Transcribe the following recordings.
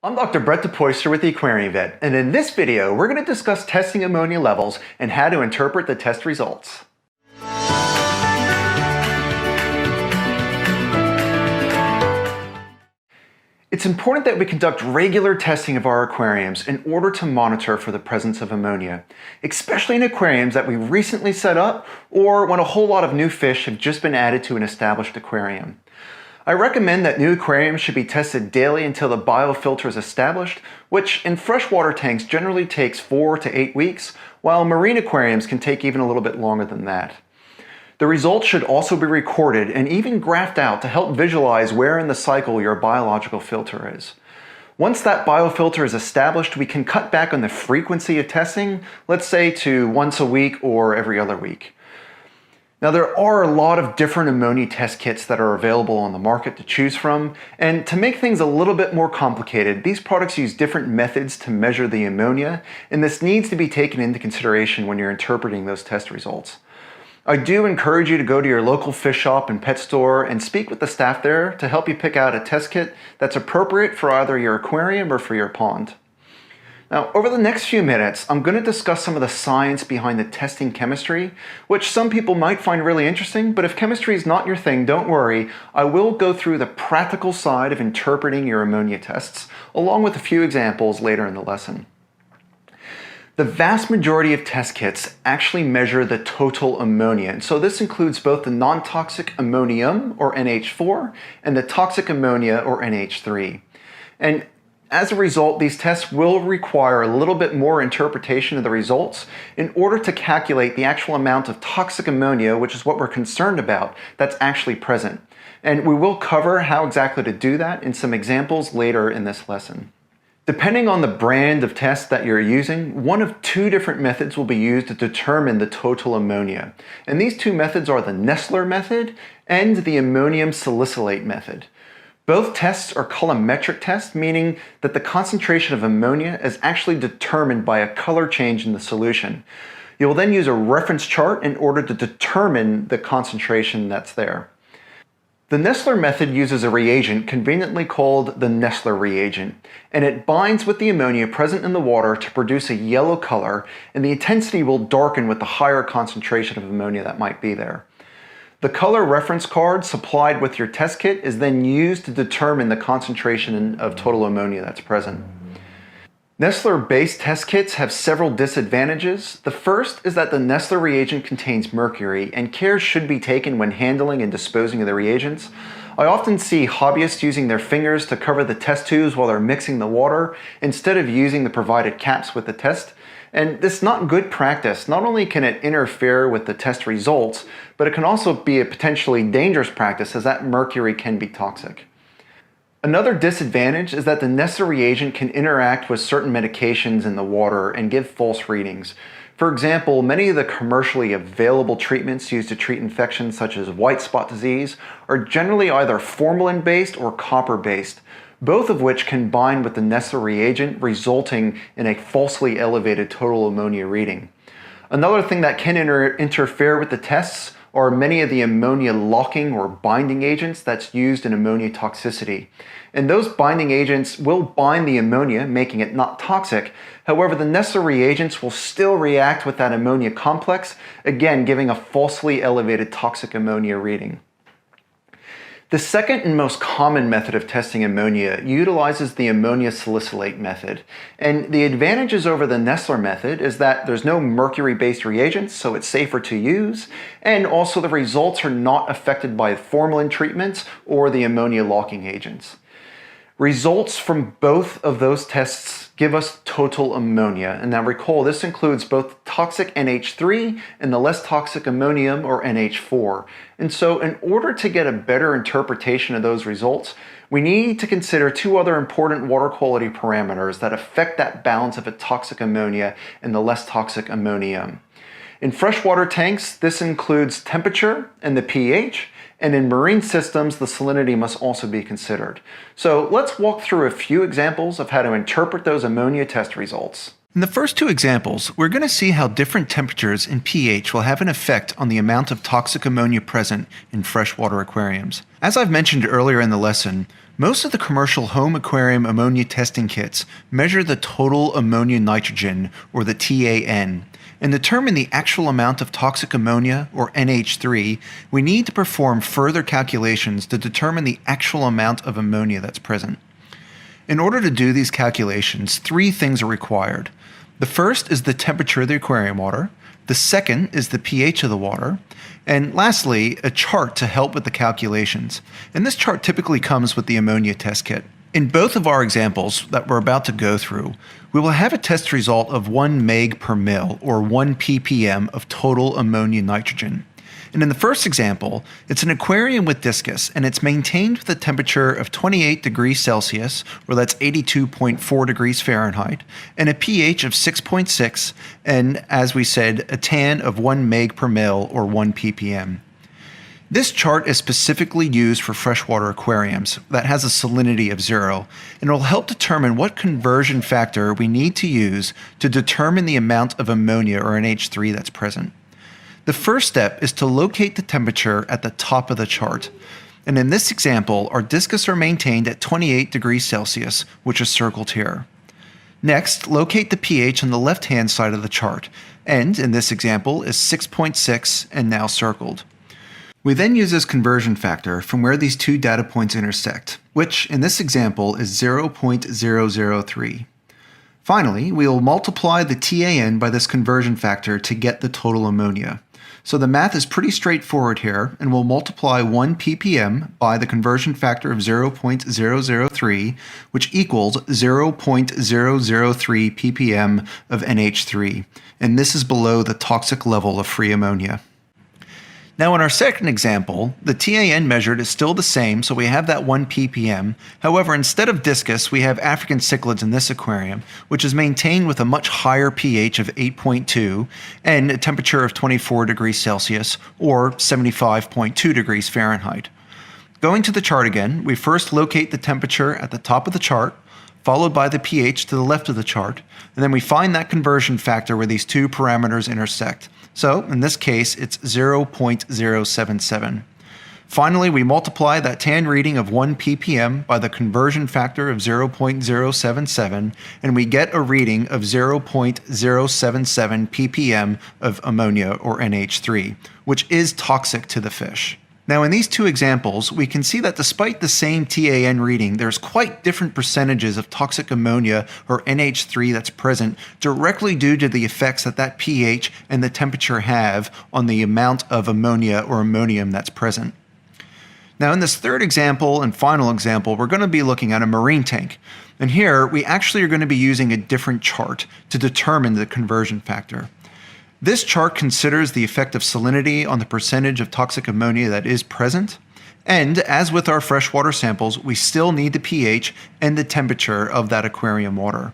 I'm Dr. Brett DePoyster with the Aquarium Vet, and in this video, we're going to discuss testing ammonia levels and how to interpret the test results. It's important that we conduct regular testing of our aquariums in order to monitor for the presence of ammonia, especially in aquariums that we recently set up or when a whole lot of new fish have just been added to an established aquarium. I recommend that new aquariums should be tested daily until the biofilter is established, which in freshwater tanks generally takes 4 to 8 weeks, while marine aquariums can take even a little bit longer than that. The results should also be recorded and even graphed out to help visualize where in the cycle your biological filter is. Once that biofilter is established, we can cut back on the frequency of testing, let's say to once a week or every other week. Now, there are a lot of different ammonia test kits that are available on the market to choose from, and to make things a little bit more complicated, these products use different methods to measure the ammonia, and this needs to be taken into consideration when you're interpreting those test results. I do encourage you to go to your local fish shop and pet store and speak with the staff there to help you pick out a test kit that's appropriate for either your aquarium or for your pond. Now, over the next few minutes, I'm going to discuss some of the science behind the testing chemistry, which some people might find really interesting, but if chemistry is not your thing, don't worry. I will go through the practical side of interpreting your ammonia tests, along with a few examples later in the lesson. The vast majority of test kits actually measure the total ammonia, and so this includes both the non-toxic ammonium, or NH4, and the toxic ammonia, or NH3. And as a result, these tests will require a little bit more interpretation of the results in order to calculate the actual amount of toxic ammonia, which is what we're concerned about, that's actually present. And we will cover how exactly to do that in some examples later in this lesson. Depending on the brand of test that you're using, one of two different methods will be used to determine the total ammonia. And these two methods are the Nessler method and the ammonium salicylate method. Both tests are colorimetric tests, meaning that the concentration of ammonia is actually determined by a color change in the solution. You will then use a reference chart in order to determine the concentration that's there. The Nessler method uses a reagent conveniently called the Nessler reagent, and it binds with the ammonia present in the water to produce a yellow color, and the intensity will darken with the higher concentration of ammonia that might be there. The color reference card supplied with your test kit is then used to determine the concentration of total ammonia that's present. Nessler-based test kits have several disadvantages. The first is that the Nessler reagent contains mercury, and care should be taken when handling and disposing of the reagents. I often see hobbyists using their fingers to cover the test tubes while they're mixing the water, instead of using the provided caps with the test. And this is not good practice. Not only can it interfere with the test results, but it can also be a potentially dangerous practice as that mercury can be toxic. Another disadvantage is that the Nessler reagent can interact with certain medications in the water and give false readings. For example, many of the commercially available treatments used to treat infections such as white spot disease are generally either formalin-based or copper-based, both of which can bind with the Nessler reagent, resulting in a falsely elevated total ammonia reading. Another thing that can interfere with the tests are many of the ammonia locking or binding agents that's used in ammonia toxicity. And those binding agents will bind the ammonia, making it not toxic. However, the Nessler reagents will still react with that ammonia complex, again giving a falsely elevated toxic ammonia reading. The second and most common method of testing ammonia utilizes the ammonia salicylate method. And the advantages over the Nessler method is that there's no mercury-based reagents, so it's safer to use, and also the results are not affected by formalin treatments or the ammonia locking agents. Results from both of those tests give us total ammonia. And now recall, this includes both toxic NH3 and the less toxic ammonium, or NH4. And so in order to get a better interpretation of those results, we need to consider two other important water quality parameters that affect that balance of a toxic ammonia and the less toxic ammonium. In freshwater tanks, this includes temperature and the pH, and in marine systems, the salinity must also be considered. So let's walk through a few examples of how to interpret those ammonia test results. In the first two examples, we're going to see how different temperatures and pH will have an effect on the amount of toxic ammonia present in freshwater aquariums. As I've mentioned earlier in the lesson, Most of the commercial home aquarium ammonia testing kits measure the total ammonia nitrogen, or the TAN. And to determine the actual amount of toxic ammonia, or NH3, we need to perform further calculations to determine the actual amount of ammonia that's present. In order to do these calculations, three things are required. The first is the temperature of the aquarium water. The second is the pH of the water. And lastly, a chart to help with the calculations. And this chart typically comes with the ammonia test kit. In both of our examples that we're about to go through, we will have a test result of 1 meg per mil, or 1 ppm of total ammonia nitrogen. And in the first example, it's an aquarium with discus, and it's maintained with a temperature of 28 degrees Celsius, or that's 82.4 degrees Fahrenheit, and a pH of 6.6, and as we said, a TAN of 1 meg per mil, or 1 ppm. This chart is specifically used for freshwater aquariums that has a salinity of 0, and it will help determine what conversion factor we need to use to determine the amount of ammonia, or NH3, that's present. The first step is to locate the temperature at the top of the chart. And in this example, our discus are maintained at 28 degrees Celsius, which is circled here. Next, locate the pH on the left-hand side of the chart, and in this example is 6.6 and now circled. We then use this conversion factor from where these two data points intersect, which in this example is 0.003. Finally, we will multiply the TAN by this conversion factor to get the total ammonia. So the math is pretty straightforward here, and we'll multiply 1 ppm by the conversion factor of 0.003, which equals 0.003 ppm of NH3, and this is below the toxic level of free ammonia. Now in our second example, the TAN measured is still the same, so we have that 1 ppm. However, instead of discus, we have African cichlids in this aquarium, which is maintained with a much higher pH of 8.2 and a temperature of 24 degrees Celsius, or 75.2 degrees Fahrenheit. Going to the chart again, we first locate the temperature at the top of the chart, followed by the pH to the left of the chart, and then we find that conversion factor where these two parameters intersect. So, in this case, it's 0.077. Finally, we multiply that TAN reading of 1 ppm by the conversion factor of 0.077, and we get a reading of 0.077 ppm of ammonia, or NH3, which is toxic to the fish. Now in these two examples, we can see that despite the same TAN reading, there's quite different percentages of toxic ammonia, or NH3, that's present directly due to the effects that pH and the temperature have on the amount of ammonia or ammonium that's present. Now in this third example and final example, we're going to be looking at a marine tank. And here, we actually are going to be using a different chart to determine the conversion factor. This chart considers the effect of salinity on the percentage of toxic ammonia that is present, and as with our freshwater samples, we still need the pH and the temperature of that aquarium water.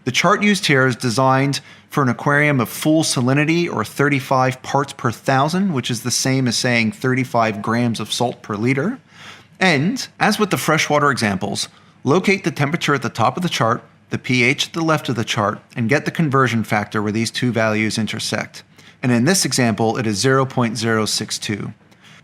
The chart used here is designed for an aquarium of full salinity, or 35 parts per thousand, which is the same as saying 35 grams of salt per liter. And, as with the freshwater examples, locate the temperature at the top of the chart, the pH at the left of the chart, and get the conversion factor where these two values intersect. And in this example, it is 0.062.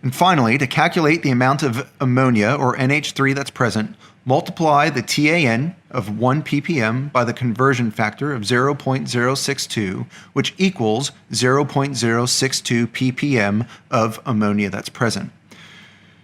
And finally, to calculate the amount of ammonia, or NH3, that's present, multiply the TAN of 1 ppm by the conversion factor of 0.062, which equals 0.062 ppm of ammonia that's present.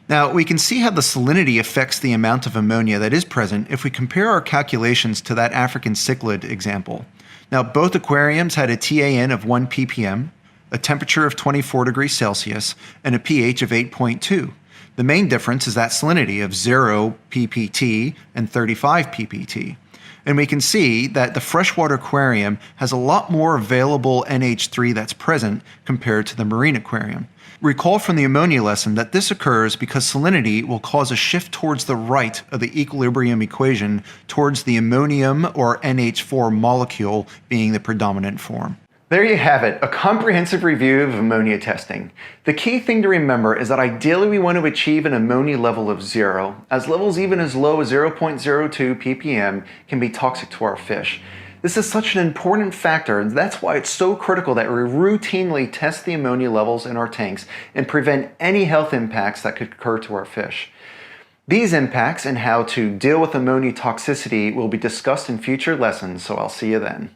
Now, we can see how the salinity affects the amount of ammonia that is present if we compare our calculations to that African cichlid example. Now, both aquariums had a TAN of 1 ppm, a temperature of 24 degrees Celsius, and a pH of 8.2. The main difference is that salinity of 0 ppt and 35 ppt. And we can see that the freshwater aquarium has a lot more available NH3 that's present compared to the marine aquarium. Recall from the ammonia lesson that this occurs because salinity will cause a shift towards the right of the equilibrium equation towards the ammonium, or NH4 molecule, being the predominant form. There you have it, a comprehensive review of ammonia testing. The key thing to remember is that ideally we want to achieve an ammonia level of 0, as levels even as low as 0.02 ppm can be toxic to our fish. This is such an important factor, and that's why it's so critical that we routinely test the ammonia levels in our tanks and prevent any health impacts that could occur to our fish. These impacts and how to deal with ammonia toxicity will be discussed in future lessons, so I'll see you then.